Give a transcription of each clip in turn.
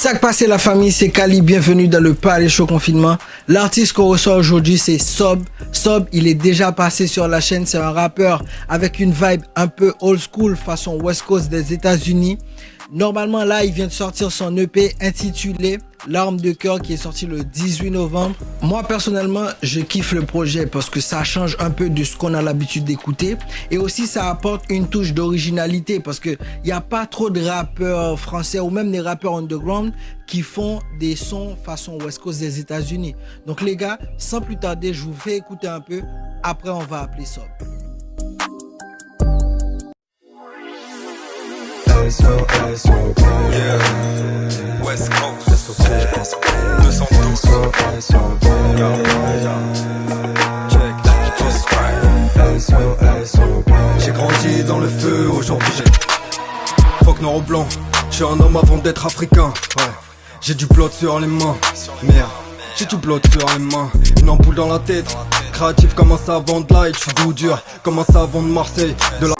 Sac passé la famille, c'est Kali, bienvenue dans le Palais Show Confinement. L'artiste qu'on reçoit aujourd'hui c'est Sob. Sob, il est déjà passé sur la chaîne, c'est un rappeur avec une vibe un peu old school façon West Coast des États-Unis. Normalement là, il vient de sortir son EP intitulé L'arme de cœur qui est sorti le 18 novembre. Moi personnellement, je kiffe le projet parce que ça change un peu de ce qu'on a l'habitude d'écouter et aussi ça apporte une touche d'originalité parce que il n'y a pas trop de rappeurs français ou même des rappeurs underground qui font des sons façon West Coast des États-Unis. Donc les gars, sans plus tarder, je vous fais écouter un peu. Après, on va appeler Sob. Yeah, West Coast, 212, j'ai grandi dans le feu, aujourd'hui j'ai fuck noir ou blanc, je suis un homme avant d'être africain, ouais. J'ai du blood sur les mains, merde, j'ai du blood sur les mains, une ampoule dans la tête, créatif comme un savant de light, je suis doux dur comme un savant de Marseille, de la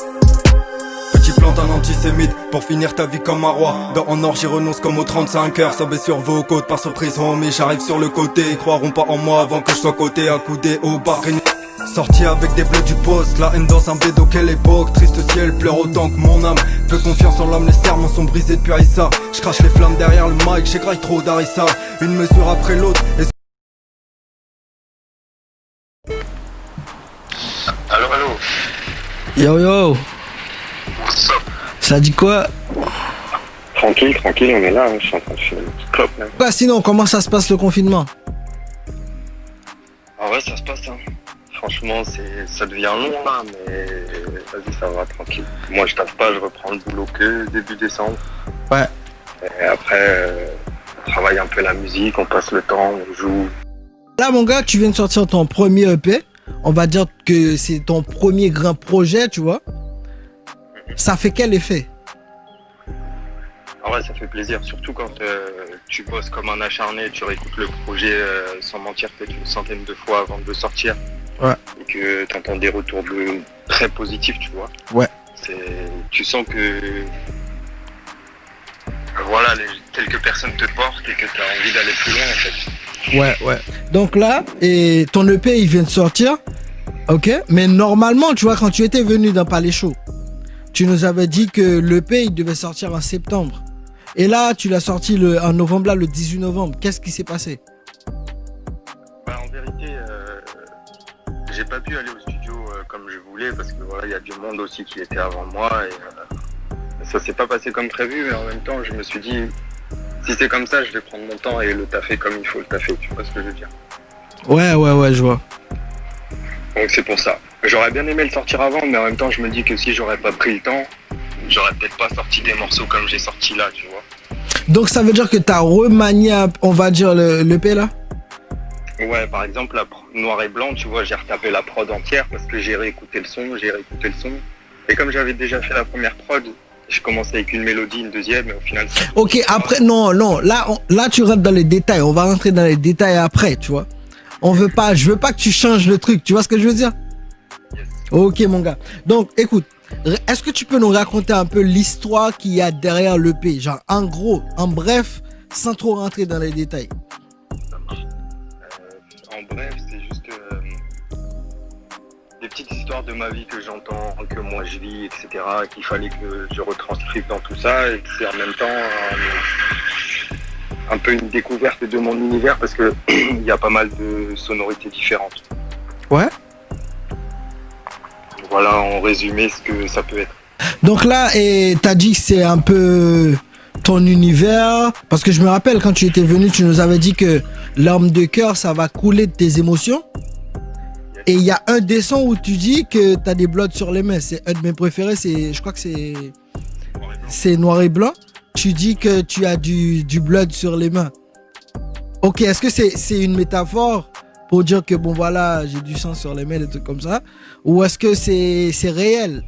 plante un antisémite pour finir ta vie comme un roi. Dans en or j'y renonce comme aux 35 heures. Sobé sur vos côtes par surprise mais j'arrive sur le côté. Ils croiront pas en moi avant que je sois coté. Accoudé au bar. Sorti avec des bleus du poste. La haine dans un bédo, quelle époque. Triste ciel pleure autant que mon âme. Peu confiance en l'homme, les serments sont brisés depuis Aïssa. Je crache les flammes derrière le mic, j'égraille trop d'Arissa. Une mesure après l'autre et... Allô, allô. Yo yo. What's up? Ça dit quoi? Tranquille, on est là, hein. Je suis en train de faire une petite clope là. Bah sinon, comment ça se passe le confinement? Ah ouais, ça se passe, hein. Franchement, ça devient long là, mais vas-y, ça va, tranquille. Moi, je taffe pas, je reprends le boulot que début décembre. Ouais. Et après, on travaille un peu la musique, on passe le temps, on joue. Là mon gars, tu viens de sortir ton premier EP. On va dire que c'est ton premier grand projet, tu vois. Ça fait quel effet? Ah ouais, ça fait plaisir, surtout quand tu bosses comme un acharné, tu réécoutes le projet sans mentir peut-être une centaine de fois avant de le sortir. Ouais. Et que tu entends des retours très positifs, tu vois. Ouais. Tu sens que voilà, quelques personnes te portent et que tu as envie d'aller plus loin en fait. Ouais, ouais. Donc là, et ton EP il vient de sortir, ok. Mais normalement, tu vois, quand tu étais venu dans Palais Show, tu nous avais dit que l'EP il devait sortir en septembre. Et là, tu l'as sorti en novembre, là, le 18 novembre. Qu'est-ce qui s'est passé? Bah, en vérité, j'ai pas pu aller au studio comme je voulais parce que voilà, il y a du monde aussi qui était avant moi et ça s'est pas passé comme prévu. Mais en même temps, je me suis dit, si c'est comme ça, je vais prendre mon temps et le taffer comme il faut le taffer. Tu vois ce que je veux dire? Ouais, je vois. Donc c'est pour ça. J'aurais bien aimé le sortir avant, mais en même temps, je me dis que si j'aurais pas pris le temps, j'aurais peut-être pas sorti des morceaux comme j'ai sorti là, tu vois. Donc ça veut dire que tu as remanié, on va dire, l'EP là? Ouais, par exemple, noir et blanc, tu vois, j'ai retapé la prod entière parce que j'ai réécouté le son. Et comme j'avais déjà fait la première prod, je commençais avec une mélodie, une deuxième, et au final... Ok, après, non, là tu rentres dans les détails. On va rentrer dans les détails après, tu vois. Je veux pas que tu changes le truc, tu vois ce que je veux dire? Yes. Ok mon gars. Donc écoute, est-ce que tu peux nous raconter un peu l'histoire qu'il y a derrière l'EP? Genre en gros, en bref, sans trop rentrer dans les détails. Ça marche. En bref, c'est juste des petites histoires de ma vie que j'entends, que moi je vis, etc. Qu'il fallait que je retranscrive dans tout ça. Et c'est en même temps un peu une découverte de mon univers parce que il y a pas mal de sonorités différentes. Ouais. Voilà en résumé ce que ça peut être. Donc là, t'as dit que c'est un peu ton univers, parce que je me rappelle quand tu étais venu, tu nous avais dit que l'arme de cœur, ça va couler de tes émotions. Et il y a un des sons où tu dis que t'as des bloods sur les mains. C'est un de mes préférés, je crois que c'est noir et blanc. Tu dis que tu as du blood sur les mains. Ok, est-ce que c'est une métaphore pour dire que bon voilà, j'ai du sang sur les mains, des trucs comme ça? Ou est-ce que c'est réel?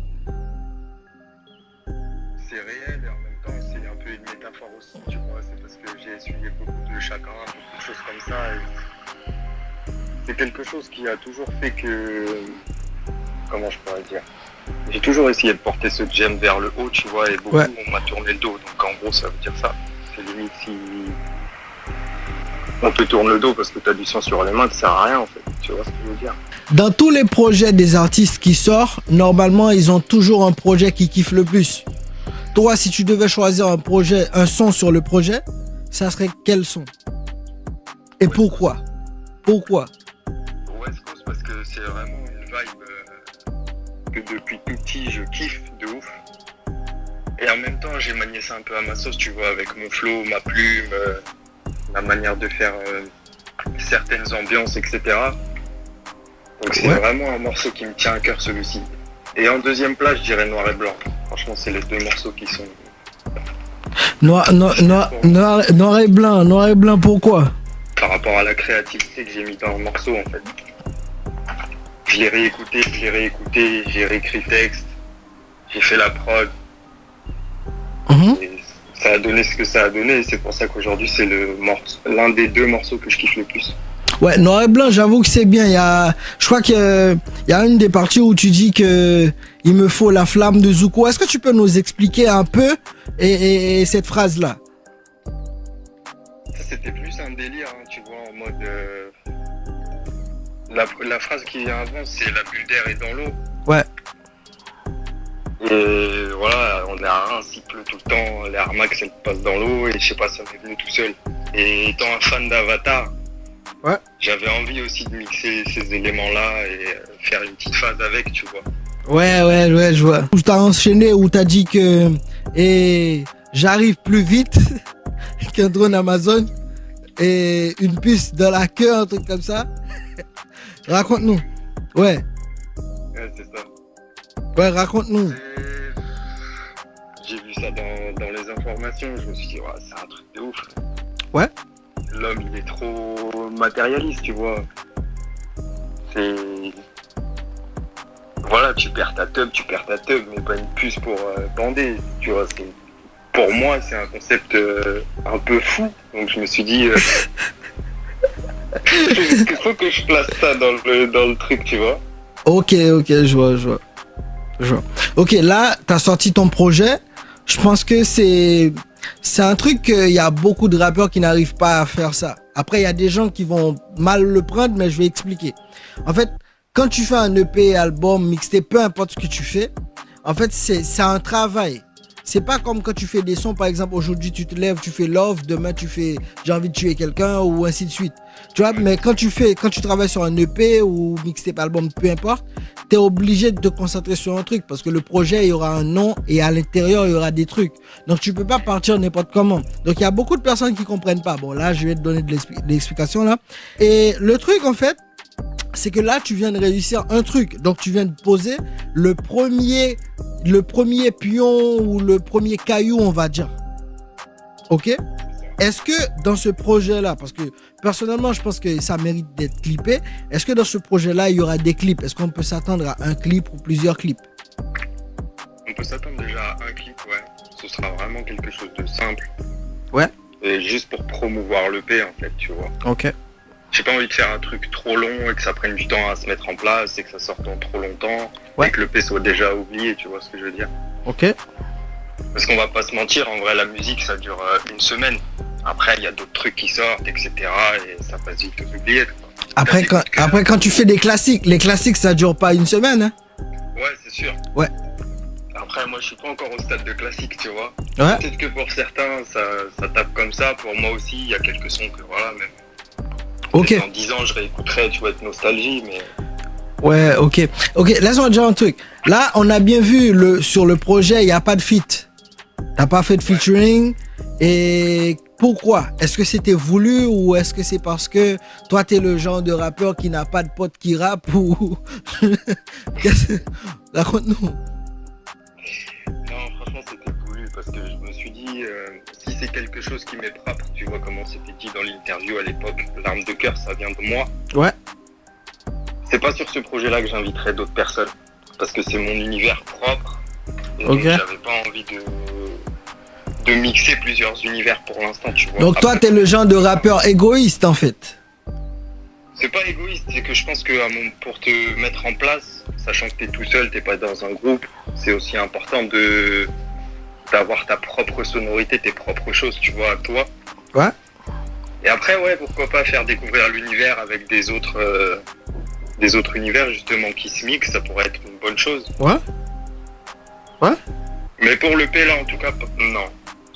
C'est réel et en même temps c'est un peu une métaphore aussi, tu vois. C'est parce que j'ai essuyé beaucoup de chagrin, beaucoup de choses comme ça. Et c'est quelque chose qui a toujours fait que... Comment je pourrais dire? J'ai toujours essayé de porter ce gem vers le haut, tu vois, et beaucoup on m'a tourné le dos, donc en gros ça veut dire ça. que limite si on te tourne le dos parce que t'as du sang sur les mains, ça sert à rien en fait. Tu vois ce que je veux dire? Dans tous les projets des artistes qui sortent, normalement, ils ont toujours un projet qui kiffe le plus. Toi, si tu devais choisir un projet, un son sur le projet, ça serait quel son? Et pourquoi? Pourquoi? West Coast parce que c'est vraiment une vibe que depuis tout petit je kiffe de ouf. Et en même temps, j'ai manié ça un peu à ma sauce, tu vois, avec mon flow, ma plume, ma manière de faire certaines ambiances, etc. Donc c'est vraiment un morceau qui me tient à cœur, celui-ci. Et en deuxième place, je dirais Noir et Blanc. Franchement, c'est les deux morceaux qui sont... Noir et blanc, pourquoi? Par rapport à la créativité que j'ai mis dans le morceau, en fait. Je l'ai réécouté, j'ai réécrit le texte, j'ai fait la prod. Et ça a donné ce que ça a donné, et c'est pour ça qu'aujourd'hui, c'est l'un des deux morceaux que je kiffe le plus. Ouais, Noir et Blanc, j'avoue que c'est bien. Je crois qu'il y a une des parties où tu dis que il me faut la flamme de Zuko. Est-ce que tu peux nous expliquer un peu et cette phrase-là? C'était plus un délire, hein, tu vois, en mode... La phrase qui vient avant, c'est la bulle d'air est dans l'eau. Ouais. Et voilà, on est à Reims, il pleut tout le temps, l'air max, elle passe dans l'eau, et je sais pas, ça m'est venu tout seul. Et étant un fan d'Avatar, ouais, j'avais envie aussi de mixer ces éléments-là et faire une petite phase avec, tu vois. Ouais, je vois. Tu t'as enchaîné où t'as dit que j'arrive plus vite qu'un drone Amazon et une puce dans la queue, un truc comme ça. Raconte-nous. Ouais, c'est ça. Ouais, raconte-nous. J'ai vu ça dans les informations, je me suis dit, ouais, c'est un truc de ouf. Ouais. L'homme, il est trop matérialiste, tu vois. C'est... Voilà, tu perds ta teub, mais pas une puce pour bander, tu vois. Pour moi, c'est un concept un peu fou. Donc je me suis dit, il faut que je place ça dans le truc, tu vois. Ok, je vois. Ok, là, t'as sorti ton projet. Je pense que c'est un truc qu'il y a beaucoup de rappeurs qui n'arrivent pas à faire ça. Après, il y a des gens qui vont mal le prendre, mais je vais expliquer. En fait, quand tu fais un EP, album, mixtape, peu importe ce que tu fais, en fait, c'est un travail. C'est pas comme quand tu fais des sons, par exemple, aujourd'hui tu te lèves, tu fais Love, demain tu fais J'ai envie de tuer quelqu'un ou ainsi de suite. Tu vois, mais quand tu travailles sur un EP ou mixtape, album, peu importe, t'es obligé de te concentrer sur un truc parce que le projet, il y aura un nom et à l'intérieur, il y aura des trucs. Donc tu peux pas partir n'importe comment. Donc il y a beaucoup de personnes qui comprennent pas. Bon, là, je vais te donner de l'explication là. Et le truc, en fait, c'est que là, tu viens de réussir un truc. Donc, tu viens de poser le premier pion ou le premier caillou, on va dire. Ok? Est-ce que dans ce projet-là, parce que personnellement, je pense que ça mérite d'être clippé, est-ce que dans ce projet-là, il y aura des clips? Est-ce qu'on peut s'attendre à un clip ou plusieurs clips? On peut s'attendre déjà à un clip, ouais. Ce sera vraiment quelque chose de simple. Ouais. Et juste pour promouvoir l'EP, en fait, tu vois. Ok. J'ai pas envie de faire un truc trop long et que ça prenne du temps à se mettre en place et que ça sorte en trop longtemps et que l'EP soit déjà oublié, tu vois ce que je veux dire. Ok. Parce qu'on va pas se mentir, en vrai la musique ça dure une semaine. Après il y a d'autres trucs qui sortent, etc. et ça passe vite aux oubliettes. Après quand tu fais des classiques, les classiques ça dure pas une semaine, hein? Ouais, c'est sûr. Ouais. Après moi je suis pas encore au stade de classique, tu vois. Ouais. Peut-être que pour certains ça tape comme ça, pour moi aussi il y a quelques sons que voilà, même. Ok. Dans 10 ans, je réécouterai, tu vois, de nostalgie, mais... Ouais, ok, laisse-moi dire un truc. Là, on a bien vu, sur le projet, il n'y a pas de feat. T'as pas fait de featuring. Et pourquoi? Est-ce que c'était voulu ou est-ce que c'est parce que toi, t'es le genre de rappeur qui n'a pas de pote qui rappe ou... Raconte-nous. Non, franchement, c'était voulu parce que je me suis dit, si c'est quelque chose qui m'est propre, tu vois comment c'était dit dans l'interview à l'époque, l'arme de cœur, ça vient de moi. Ouais. C'est pas sur ce projet-là que j'inviterai d'autres personnes parce que c'est mon univers propre. Et donc, j'avais pas envie de mixer plusieurs univers pour l'instant, tu vois. Donc toi, t'es le genre de rappeur égoïste, en fait. C'est pas égoïste, c'est que je pense que pour te mettre en place, sachant que t'es tout seul, t'es pas dans un groupe, c'est aussi important d'avoir ta propre sonorité, tes propres choses, tu vois, à toi. Ouais. Et après, ouais, pourquoi pas faire découvrir l'univers avec des autres univers, justement, qui se mixent, ça pourrait être une bonne chose. Ouais. Ouais. Mais pour le P, là, en tout cas, non.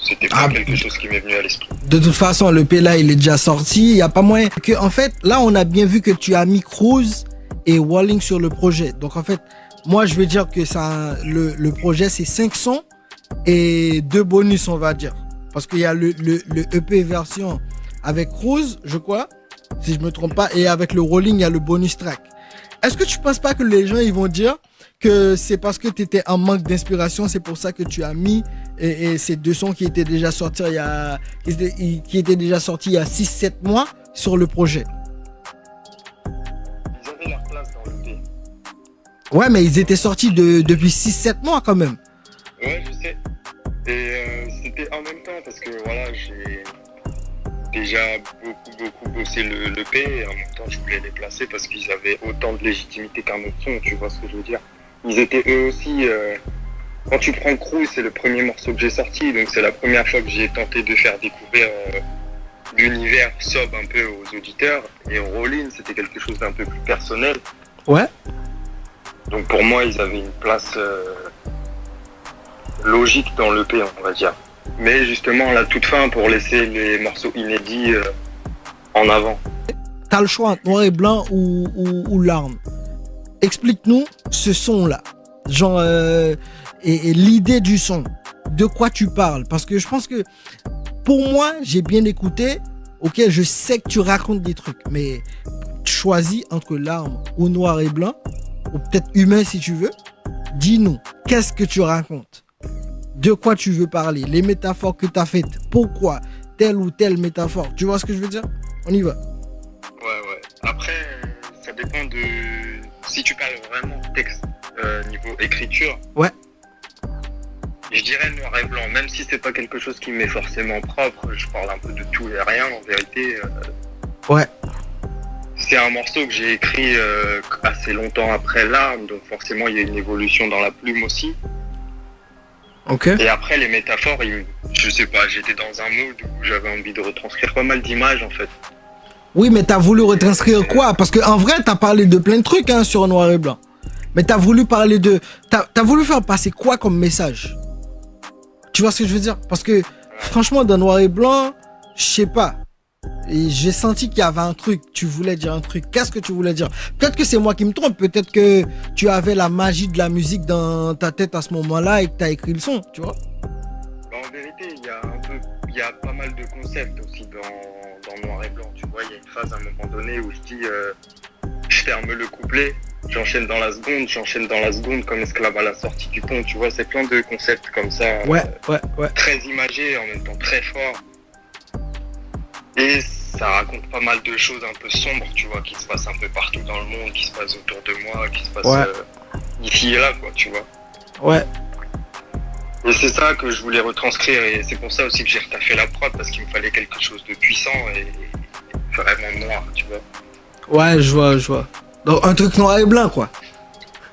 C'était pas quelque chose qui m'est venu à l'esprit. De toute façon, le P là, il est déjà sorti. Il n'y a pas moyen que, en fait, là, on a bien vu que tu as mis Cruz et Walling sur le projet. Donc, en fait, moi, je veux dire que ça, le projet, c'est 5 sons et 2 bonus, on va dire. Parce qu'il y a le EP version avec Cruz, je crois, si je me trompe pas, et avec le Rolling, il y a le bonus track. Est-ce que tu penses pas que les gens, ils vont dire que c'est parce que tu étais en manque d'inspiration, c'est pour ça que tu as mis et ces 2 sons qui étaient déjà sortis il y a 6-7 mois sur le projet? Ils avaient leur place dans le P. Ouais, mais ils étaient sortis depuis 6-7 mois quand même. Ouais, je sais. Et c'était en même temps parce que voilà, j'ai déjà beaucoup bossé le P et en même temps je voulais les placer parce qu'ils avaient autant de légitimité qu'un autre son, tu vois ce que je veux dire. Ils étaient eux aussi, quand tu prends Crew, c'est le premier morceau que j'ai sorti, donc c'est la première fois que j'ai tenté de faire découvrir l'univers Sob un peu aux auditeurs, et Rollin c'était quelque chose d'un peu plus personnel. Ouais. Donc pour moi ils avaient une place logique dans l'EP, on va dire. Mais justement à la toute fin pour laisser les morceaux inédits en avant. T'as le choix entre noir et blanc ou larmes. Explique-nous ce son-là. Genre, et l'idée du son. De quoi tu parles? Parce que je pense que, pour moi, j'ai bien écouté. Ok, je sais que tu racontes des trucs. Mais tu choisis entre larmes ou noir et blanc. Ou peut-être humain si tu veux. Dis-nous, qu'est-ce que tu racontes? De quoi tu veux parler? Les métaphores que tu as faites. Pourquoi telle ou telle métaphore? Tu vois ce que je veux dire? On y va. Ouais. Après, ça dépend de... Si tu parles vraiment texte, niveau écriture, ouais, je dirais noir et blanc, même si c'est pas quelque chose qui m'est forcément propre, je parle un peu de tout et rien en vérité. Ouais. C'est un morceau que j'ai écrit assez longtemps après l'âme, donc forcément il y a une évolution dans la plume aussi. Ok. Et après les métaphores, je sais pas, j'étais dans un mood où j'avais envie de retranscrire pas mal d'images en fait. Oui, mais t'as voulu retranscrire quoi? Parce qu'en vrai, t'as parlé de plein de trucs hein, sur noir et blanc. Mais t'as voulu parler de... T'as voulu faire passer quoi comme message? Tu vois ce que je veux dire? Parce que franchement, dans noir et blanc, je sais pas. Et j'ai senti qu'il y avait un truc. Tu voulais dire un truc. Qu'est-ce que tu voulais dire? Peut-être que c'est moi qui me trompe. Peut-être que tu avais la magie de la musique dans ta tête à ce moment-là et que t'as écrit le son, tu vois? En vérité, il y a pas mal de concepts aussi dans noir et blanc. Tu vois, il y a une phase à un moment donné où je dis je ferme le couplet, j'enchaîne dans la seconde comme esclave à la sortie du pont. Tu vois, c'est plein de concepts comme ça. Ouais. Très imagés, en même temps très forts. Et ça raconte pas mal de choses un peu sombres, tu vois, qui se passent un peu partout dans le monde, qui se passent autour de moi, qui se passent ici et là, quoi, tu vois. Ouais. Et c'est ça que je voulais retranscrire, et c'est pour ça aussi que j'ai retaffé la prod, parce qu'il me fallait quelque chose de puissant et vraiment noir, tu vois. Ouais, je vois. Donc un truc noir et blanc, quoi.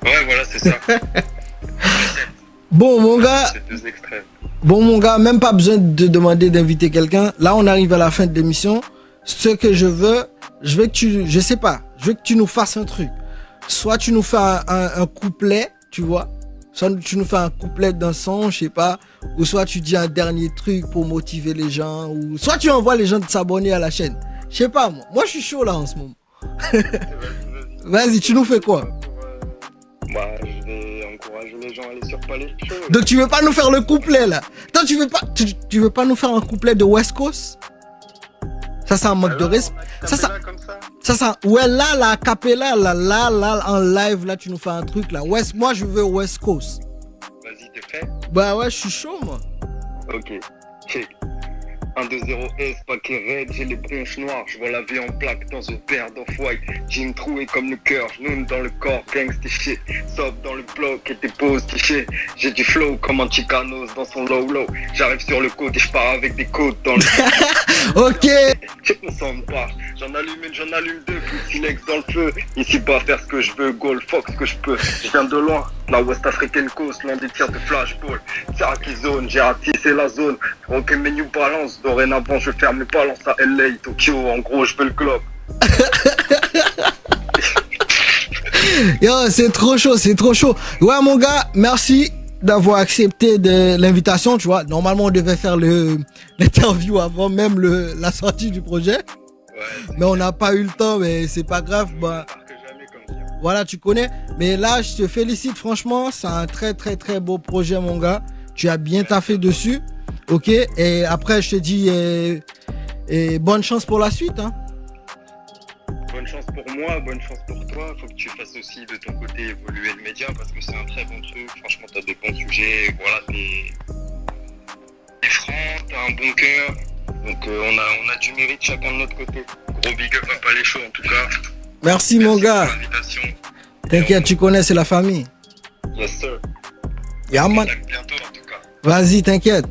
Ouais, voilà, c'est ça. Bon, mon gars. C'est 2 extraits. Bon, mon gars, même pas besoin de demander d'inviter quelqu'un. Là, on arrive à la fin de l'émission. Ce que je veux que tu nous fasses un truc. Soit tu nous fais un couplet, tu vois. Soit tu nous fais un couplet d'un son, je sais pas. Ou soit tu dis un dernier truc pour motiver les gens. Ou soit tu envoies les gens de s'abonner à la chaîne. Je sais pas, moi. Moi, je suis chaud là en ce moment. Vas-y, tu nous fais quoi? Je vais encourager les gens à aller sur Palais Show. Donc tu veux pas nous faire le couplet là? Toi, tu veux pas nous faire un couplet de West Coast? Ça c'est un manque de respect. Ouais, là, la capella, là, en live, là, tu nous fais un truc là. Moi, je veux West Coast. Vas-y, t'es prêt? Bah ouais, je suis chaud, moi. Ok. Check. 1-2-0-S, paquet raide, j'ai les bronches noires, je vois la vie en plaque dans une paire d'off-white, jean troué comme le cœur, genoune dans le corps, gangsta shit, sauf dans le bloc et tes poses tichées, j'ai du flow comme un Chicanos dans son low-low, j'arrive sur le côté et je pars avec des côtes dans le... Ok. Tu consommes pas. J'en allume une, j'en allume deux, plus silex dans le feu. Ici pas faire ce que je veux, goal, fuck ce que je peux. Je viens de loin, la West African Coast, loin des tirs de flashball. Tiraki zone, j'ai ratissé la zone. Ok, mais New Balance, dorénavant je ferme mes balances à LA, Tokyo, en gros je veux le globe. Yo, c'est trop chaud, c'est trop chaud. Ouais, mon gars, merci d'avoir accepté de l'invitation, tu vois. Normalement, on devait faire l'interview avant même la sortie du projet. Ouais, Mais on n'a pas eu le temps, mais c'est pas grave. Bah, voilà, tu connais. Mais là, je te félicite, franchement. C'est un très, très, très beau projet, mon gars. Tu as bien taffé dessus. Ok. Et après, je te dis bonne chance pour la suite. Hein. Bonne chance pour moi, bonne chance pour toi. Faut que tu fasses aussi de ton côté évoluer le média parce que c'est un très bon truc. Franchement, t'as des bons sujets. Voilà, t'es franc, t'as un bon cœur. Donc on a du mérite chacun de notre côté. Gros big up à les shows en tout cas. Merci mon gars. Pour l'invitation. T'inquiète, tu connais, c'est la famille. Yes sir. Yeah, man. Bientôt en tout cas. Vas-y, t'inquiète.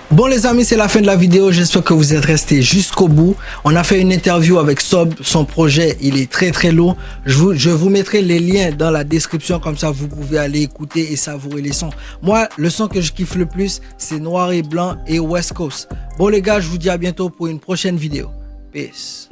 Bon les amis, c'est la fin de la vidéo. J'espère que vous êtes restés jusqu'au bout. On a fait une interview avec Sob. Son projet, il est très très lourd. Je vous mettrai les liens dans la description. Comme ça, vous pouvez aller écouter et savourer les sons. Moi, le son que je kiffe le plus, c'est Noir et Blanc et West Coast. Bon les gars, je vous dis à bientôt pour une prochaine vidéo. Peace.